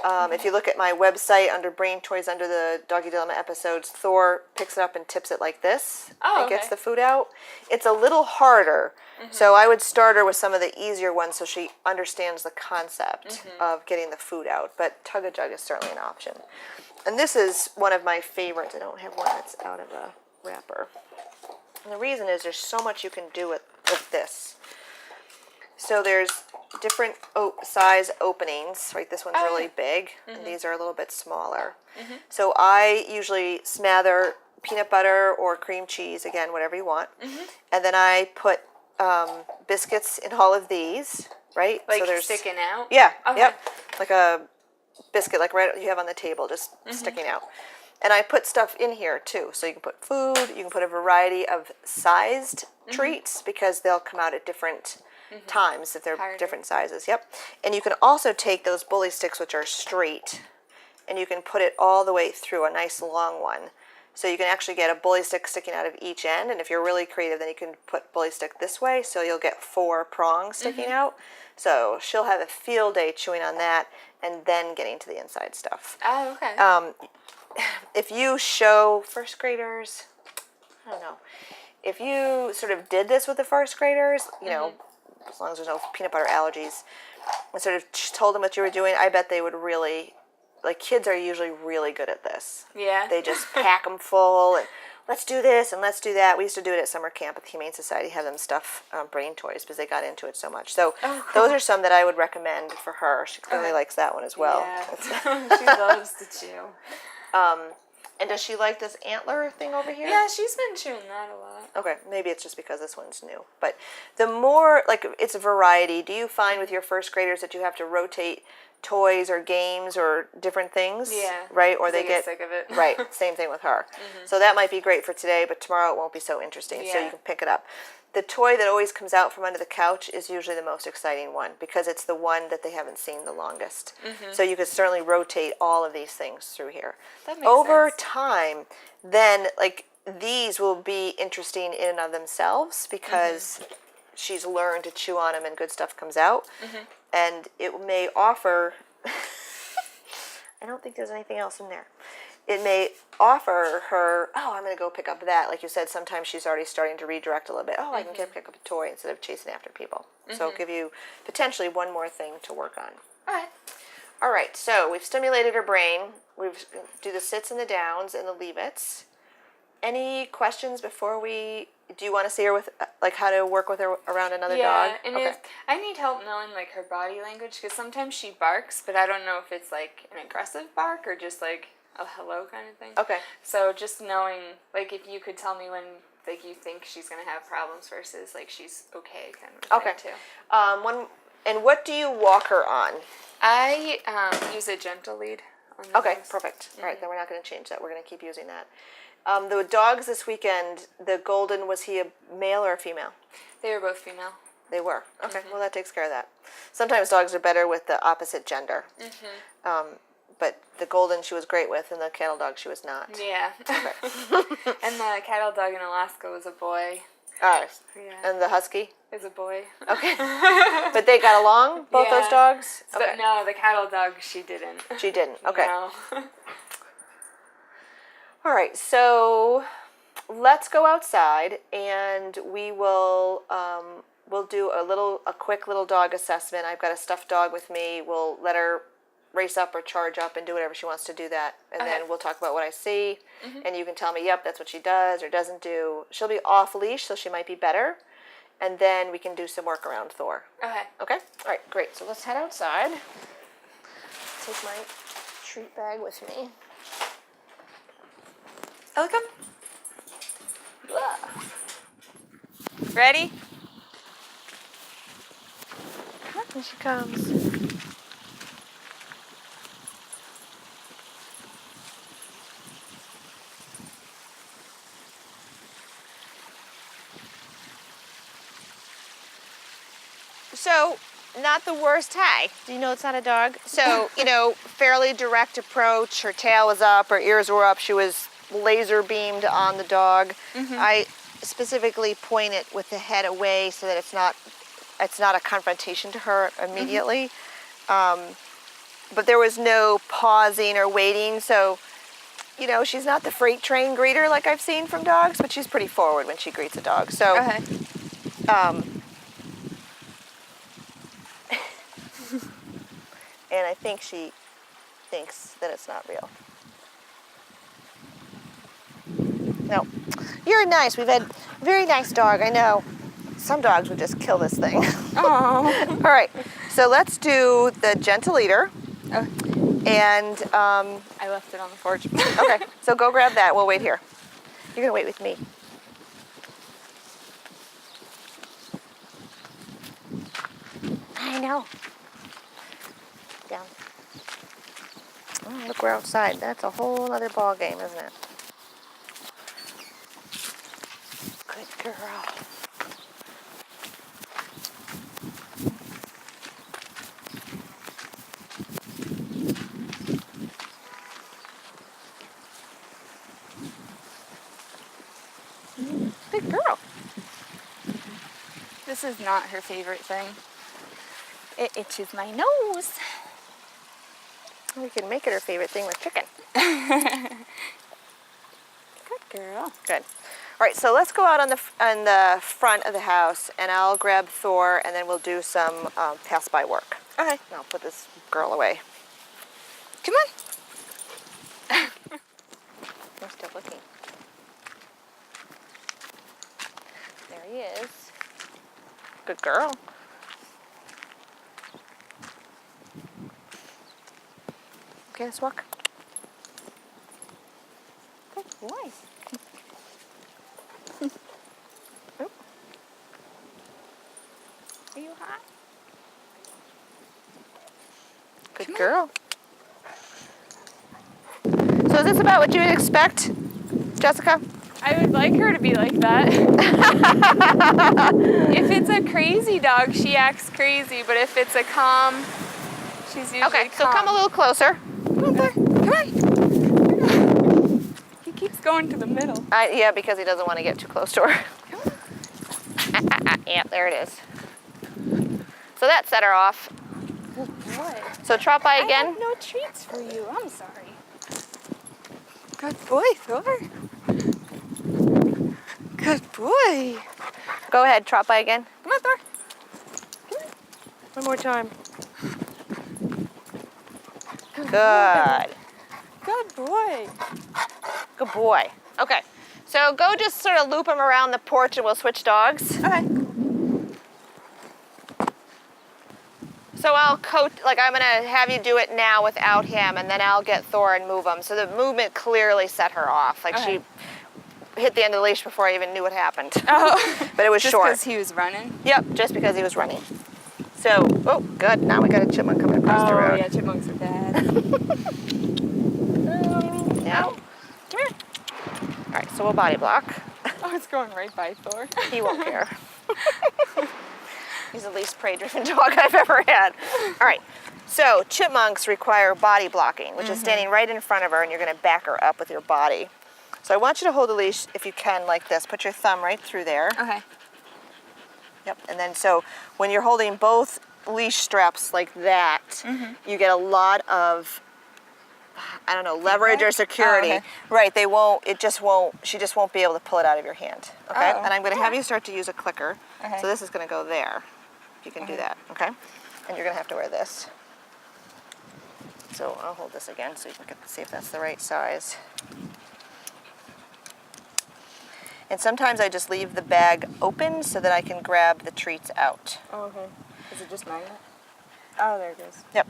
If you look at my website under Brain Toys, under the Doggy Dilemma episodes, Thor picks it up and tips it like this Oh, and gets okay. the food out. It's a little harder, so I would start her with some of the easier ones so she understands the concept of getting the food out. But Tug-a-Jug is certainly an option. And this is one of my favorites. I don't have one that's out of a wrapper. And the reason is there's so much you can do with this. So there's different size openings, right? This one's Oh, really yeah. big, and these are a little bit smaller. So I usually smother peanut butter or cream cheese, again, whatever you want. And then I put biscuits in all of these, right? Like so there's sticking out? Yeah, Okay. yep. Like a biscuit, like right you have on the table, just sticking out. And I put stuff in here too. So you can put food, you can put a variety of sized treats because they'll come out at different times if they're Harder. different sizes. Yep. And you can also take those bully sticks, which are straight, and you can put it all the way through, a nice long one. So you can actually get a bully stick sticking out of each end, and if you're really creative, then you can put bully stick this way, so you'll get 4 prongs sticking out. So she'll have a field day chewing on that, and then getting to the inside stuff. Oh, okay. If you show first graders, I don't know, if you sort of did this with the first graders, you know, as long as there's no peanut butter allergies, and sort of told them what you were doing, I bet they would really like kids are usually really good at this. Yeah. They just pack them full and let's do this and let's do that. We used to do it at summer camp at the Humane Society, have them stuff brain toys because they got into it so much. So those are some that I would recommend for her. She clearly likes that one as well. Yeah. She loves to chew. And does she like this antler thing over here? Yeah, she's been chewing that a lot. Okay, maybe it's just because this one's new. But the more, like, it's a variety. Do you find with your first graders that you have to rotate toys or games or different things? Yeah. Right? Or they get sick of it. Right, same thing with her. So that might be great for today, but tomorrow it won't be so interesting. So Yeah. you can pick it up. The toy that always comes out from under the couch is usually the most exciting one because it's the one that they haven't seen the longest. So you could certainly rotate all of these things through here. That makes Over sense. time, then, like, these will be interesting in and of themselves because she's learned to chew on them and good stuff comes out. And it may offer, I don't think there's anything else in there. It may offer her, oh, I'm going to go pick up that. Like you said, sometimes she's already starting to redirect a little bit. Oh, I can pick up a toy instead of chasing after people. So it'll give you potentially one more thing to work on. All right. All right, so we've stimulated her brain. We've do the sits and the downs and the leave-its. Any questions before we, do you want to see her with, like, how to work with her around another dog? Yeah, and if I need help knowing, like, her body language, because sometimes she barks, but I don't know if it's, like, an aggressive bark or just, like, a hello kind of thing. Okay. So just knowing, like, if you could tell me when, like, you think she's going to have problems versus, like, she's okay kind of Okay. thing, too. And what do you walk her on? I use a gentle lead on the Okay, dogs. perfect. All right, then we're not going to change that. We're going to keep using that. The dogs this weekend, the golden, was he a male or a female? They were both female. They were. Okay, well, that takes care of that. Sometimes dogs are better with the opposite gender. But the golden she was great with, and the cattle dog she was not. Yeah. And the cattle dog in Alaska was a boy. All right. Yeah. And the husky? Is a boy. Okay. But they got along, both those Yeah. dogs? But no, the cattle dog, she didn't. She didn't. Okay. No. All right, so let's go outside and we will we'll do a quick little dog assessment. I've got a stuffed dog with me. We'll let her race up or charge up and do whatever she wants to do that. And then we'll talk about what I see. And you can tell me, yep, that's what she does or doesn't do. She'll be off leash, so she might be better. And then we can do some work around Thor. Okay. Okay? All right, great. So let's head outside. Take my treat bag with me. Oh, come. Ready? Here she comes. So, not the worst hi. Do you know it's not a dog? So, fairly direct approach. Her tail was up, her ears were up. She was laser beamed on the dog. I specifically point it with the head away so that it's not a confrontation to her immediately. But there was no pausing or waiting. So, she's not the freight train greeter like I've seen from dogs, but she's pretty forward when she greets a dog. So, and I think she thinks that it's not real. No, you're nice. We've had a very nice dog, I know. Some dogs would just kill this thing. Oh. All right, so let's do the gentle leader. Oh. And, I left it on the porch. okay, so go grab that. We'll wait here. You're going to wait with me. I know. Down. Oh, look, we're outside. That's a whole other ball game, isn't it? Good girl. Good girl. This is not her favorite thing. It itches my nose. We can make it her favorite thing with chicken. Good girl. Good. All right, so let's go out on the front of the house, and I'll grab Thor, and then we'll do some pass-by work. Okay. And I'll put this girl away. Come on. is. Good girl. Okay, let's walk. Good boy. Oop. Are you hot? Good girl. So is this about what you would expect, Jessica? I would like her to be like that. If it's a crazy dog, she acts crazy, but if it's a calm, she's usually Okay, so calm. come a little closer. Come on, Thor. Come on. He keeps going to the middle. Yeah, because he doesn't want to get too close to her. Yeah, there it is. So that set her off. Good boy. So trot by I again. have no treats for you. I'm sorry. Good boy, Thor. Good boy. Go ahead, trot by again. Come on, Thor. One more time. Good. Good boy. Good boy. Okay, so go just sort of loop him around the porch and we'll switch dogs. Okay. So I'll coach, like I'm gonna have you do it now without him and then I'll get Thor and move him. So the movement clearly set her off. Like Okay. she hit the end of the leash before I even knew what happened. Oh. But it was Just short. because he was running? Yep, just because he was running. So, oh, good. Now we got a chipmunk coming across the road. yeah, chipmunks are bad. Now, come here. All right, so we'll body block. Oh, it's going right by Thor. He won't care. He's the least prey-driven dog I've ever had. All right, so chipmunks require body blocking, which is standing right in front of her, and you're going to back her up with your body. So I want you to hold the leash, if you can, like this. Put your thumb right through there. Okay. Yep, and then so when you're holding both leash straps like that, you get a lot of, I don't know, leverage or security. Oh, okay. Right, she just won't be able to pull it out of your hand. Okay, Oh, and I'm going to have you start to use a clicker. Okay. So this is going to go there. You can do that, okay? And you're going to have to wear this. So I'll hold this again so you can see if that's the right size. And sometimes I just leave the bag open so that I can grab the treats out. Oh, okay. Is it just magnet? Oh, there it goes. Yep.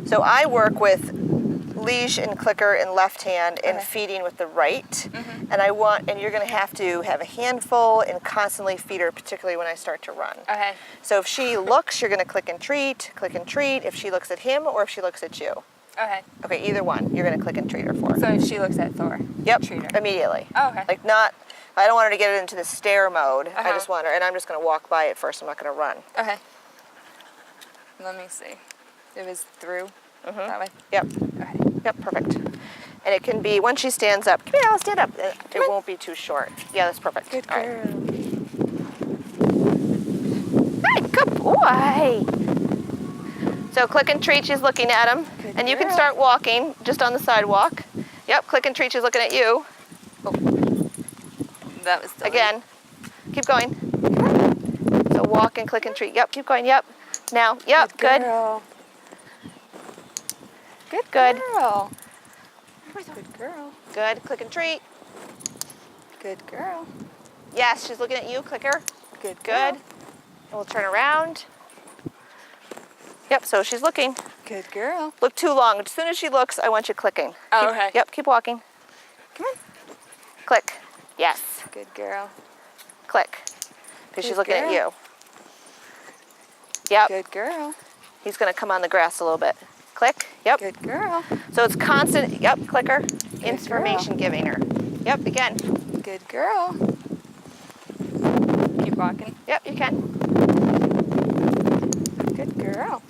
So I work with leash and clicker in left hand and feeding with the right. And you're going to have a handful and constantly feed her, particularly when I start to run. Okay. So if she looks, you're going to click and treat. If she looks at him or if she looks at you. Okay. Okay, either one. You're going to click and treat her for. So if she looks at Thor, Yep, treat her. immediately. Oh, okay. Like not, I don't want her to get into the stare mode. I Uh-huh. just want her, and I'm just going to walk by it first. I'm not going to run. Okay. Let me see. It was through that way? Yep. Okay. Yep, perfect. And it can be, once she stands up, come here, I'll stand up. It won't be too short. Yeah, that's perfect. Good All right. girl. Hey, good boy. So click and treat, she's looking at him. Good And you can girl. start walking just on the sidewalk. Yep, click and treat, she's looking at you. That was delayed. Again, keep going. So walk and click and treat. Yep, keep going, yep. Now, yep, good. Girl. Good Good. girl. Good girl. Good, click and treat. Good girl. Yes, she's looking at you, clicker. Good Good. girl. And we'll turn around. Yep, so she's looking. Good girl. Look too long. As soon as she looks, I want you clicking. Oh, okay. Yep, keep walking. Come on. Click. Yes. Good girl. Click. Because she's Good looking girl. at you. Yep. Good girl. He's going to come on the grass a little bit. Click. Yep. Good girl. So it's constant. Yep, clicker. Information giving her. Yep, again. Good girl. Keep walking. Yep, you can. Good girl.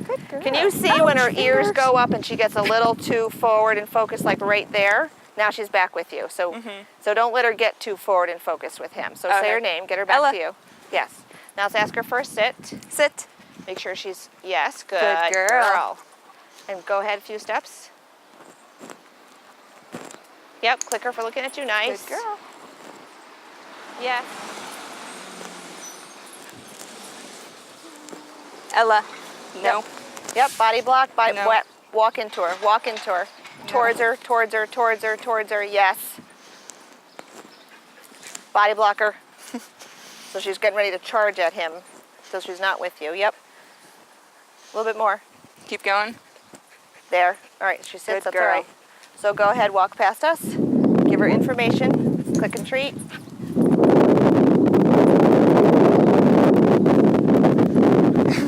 Good girl. Can you see when her ears go up and she gets a little too forward and focused, like right there? Now she's back with you. So so don't let her get too forward and focused with him. So say Okay. her name, get her back Ella. to you. Yes. Now let's ask her for a sit. Sit. Make sure she's, yes, good, Good girl. And go ahead a few steps. Yep, click her for looking at you, nice. Good girl. Yes. Ella. No. Yep, body block, No. walk into her, walk into her. Towards her, towards her, towards her, towards her, yes. body blocker. So she's getting ready to charge at him. So she's not with you. Yep. A little bit more. Keep going. There. All right, she sits. Good That's girl. all right. So go ahead, walk past us. Give her information. Click and treat.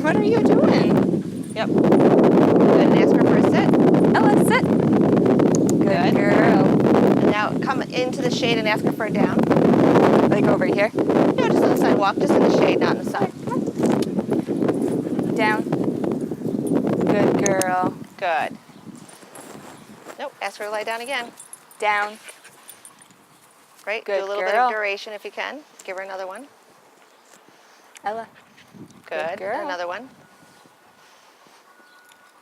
What are you doing? Yep. Good. And ask her for a sit. Ella, sit. Good girl. And now come into the shade and ask her for a down. Like over here. No, just on the sidewalk, just in the shade, not in the sun. Down. Good girl. Good. Nope. Ask her to lie down again. Down. Right? Good Do a little bit girl. of duration if you can. Give her another one. Ella. Good. girl. Another one.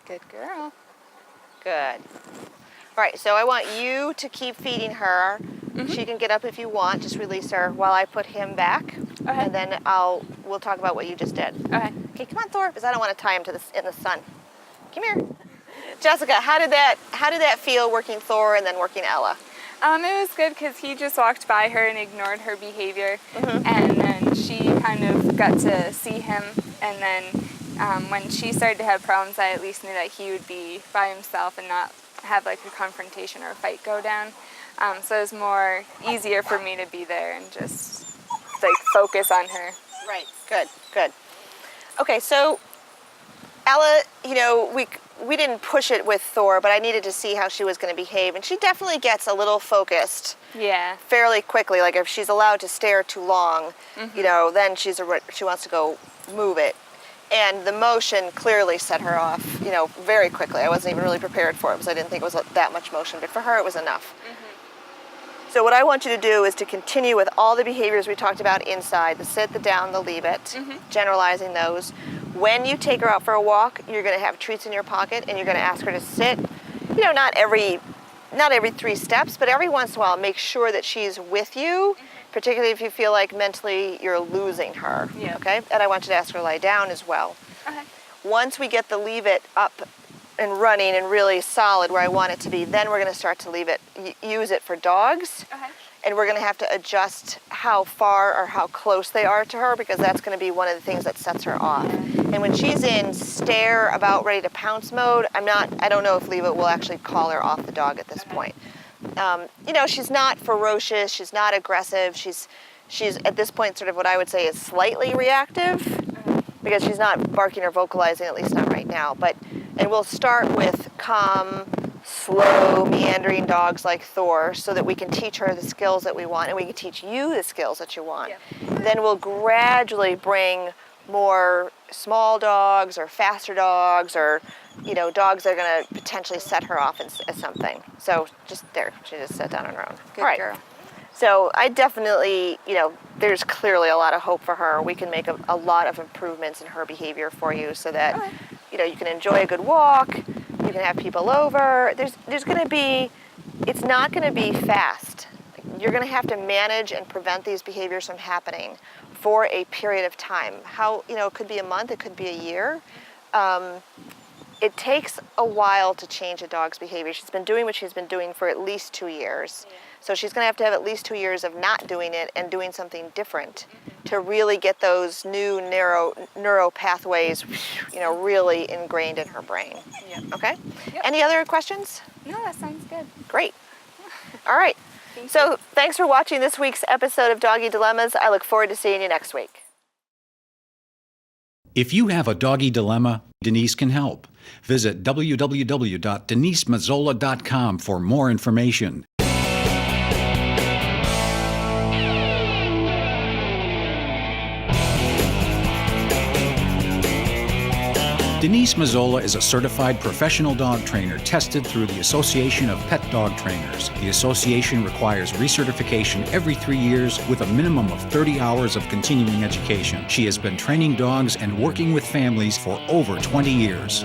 Good girl. Good. All right, so I want you to keep feeding her. She can get up if you want. Just release her while I put him back. Okay. And then we'll talk about what you just did. Okay. Okay, come on, Thor, because I don't want to tie him to in the sun. Come here. Jessica, how did that feel working Thor and then working Ella? It was good because he just walked by her and ignored her behavior, and then she kind of got to see him, and then when she started to have problems, I at least knew that he would be by himself and not have like a confrontation or a fight go down. So it was more easier for me to be there and just like focus on her. Right. Good. Good. Okay, so Ella, we didn't push it with Thor, but I needed to see how she was going to behave, and she definitely gets a little focused Yeah. fairly quickly. Like if she's allowed to stare too long, then she wants to go move it. And the motion clearly set her off, very quickly. I wasn't even really prepared for it because I didn't think it was that much motion, but for her it was enough. So what I want you to do is to continue with all the behaviors we talked about inside, the sit, the down, the leave it, generalizing those. When you take her out for a walk, you're going to have treats in your pocket and you're going to ask her to sit, not every 3 steps, but every once in a while make sure that she's with you, particularly if you feel like mentally you're losing her, Yeah. okay? And I want you to ask her to lie down as well. Okay. Once we get the leave it up and running and really solid where I want it to be, then we're going to start to use it for dogs. Okay. And we're going to have to adjust how far or how close they are to her because that's going to be one of the things that sets her off. And when she's in stare, about ready to pounce mode, I don't know if leave it will actually call her off the dog at this point. She's not ferocious, she's not aggressive, she's at this point sort of what I would say is slightly reactive because she's not barking or vocalizing, at least not right now. And we'll start with calm, slow, meandering dogs like Thor so that we can teach her the skills that we want and we can teach you the skills that you want. Yeah. Then we'll gradually bring more small dogs or faster dogs or dogs that are going to potentially set her off as something. So just there, she just sat down on her own. Good All right. girl. So I definitely, there's clearly a lot of hope for her. We can make a lot of improvements in her behavior for you so that, you can enjoy a good walk, you can have people over. There's going to be, it's not going to be fast. You're going to have to manage and prevent these behaviors from happening for a period of time. It could be a month, it could be a year. It takes a while to change a dog's behavior. She's been doing what she's been doing for at least 2 years. Yeah. So she's going to have at least 2 years of not doing it and doing something different to really get those new neuro pathways, really ingrained in her brain. Yep. Okay? Yep. Any other questions? No, that sounds good. Great. All right. Thanks for watching this week's episode of Doggy Dilemmas. I look forward to seeing you next week. If you have a doggy dilemma, Denise can help. Visit www.denisemazzola.com for more information. Denise Mazzola is a certified professional dog trainer tested through the Association of Pet Dog Trainers. The association requires recertification every 3 years with a minimum of 30 hours of continuing education. She has been training dogs and working with families for over 20 years.